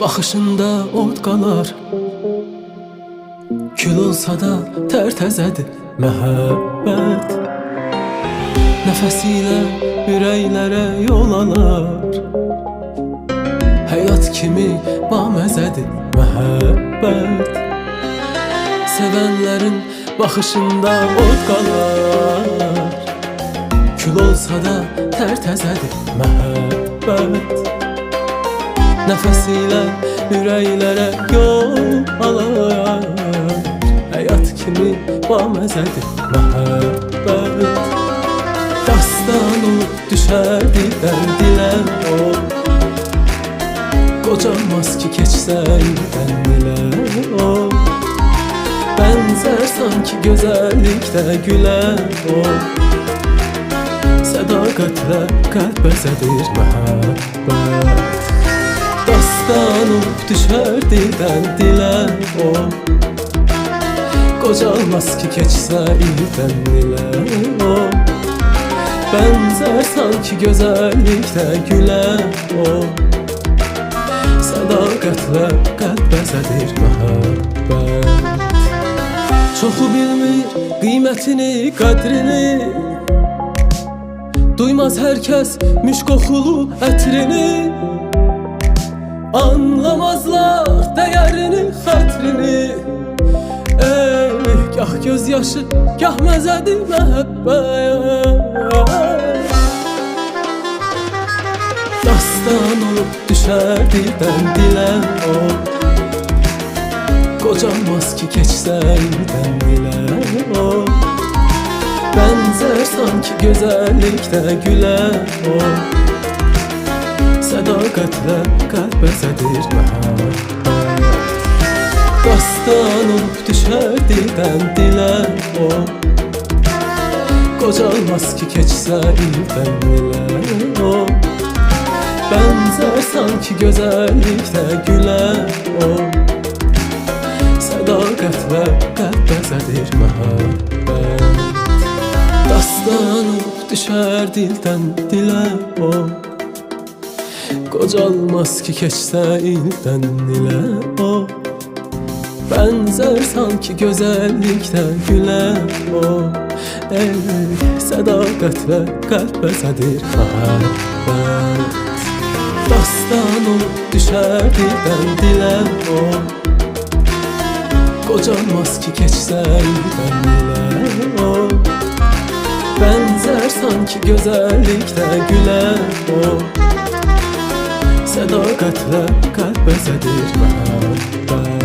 Baxışında od qalar, kül olsa da tərtəzədir məhəbbət. Nəfəsilə ürəklərə yol alar, həyat kimi baməzədir məhəbbət. Sevənlərin baxışında od qalar, kül olsa da tərtəzədir məhəbbət. Nəfəsilə ürəklərə yol alar, həyat kimi baməzədir məhəbbət. Dastan olub düşər dildən dilə o, qocalmaz ki keçsə ildən ilə o. Bənzər sanki gözəllikdə gülə o, sədaqətlə qəlb bəzədir məhəbbət. Dastan olub düşər dildən dilə o, qocalmaz ki keçsə ildən ilə o. Bənzər sanki gözəllikdə gülə o, sədaqətlə qəlb bəzədir məhəbbət. Çoxu bilmir qiymətini, qədrini, duymaz hər kəs müşk qoxulu ətrini. Anlamazlar dəyərini, xətrini, gah göz yaşı, gah məzədir məhəbbət. Dastan olub düşər dildən dilə o, qocalmaz ki keçsə ildən ilə o. Bənzər sanki gözəllikdə gülə o, sədaqətlə qəlb bəzədir məhəbbət. Dastan olub düşər dildən dilə o, qocalmaz ki keçsə ildən ilə o. Bənzər sanki gözəllikdə gülə o, sədaqətlə qəlb bəzədir məhəbbət. Dastan olub düşər dildən dilə o, qocalmaz ki keçsə ildən ilə o. Bənzər sanki gözəllikdə gülə o, sədaqətlə qəlb bəzədir məhəbbət. Dastan olub düşər dildən dilə o, qocalmaz ki keçsə ildən ilə o. Bənzər sanki gözəllikdə gülə o, sədaqətlə qəlb bəzədir məhəbbət.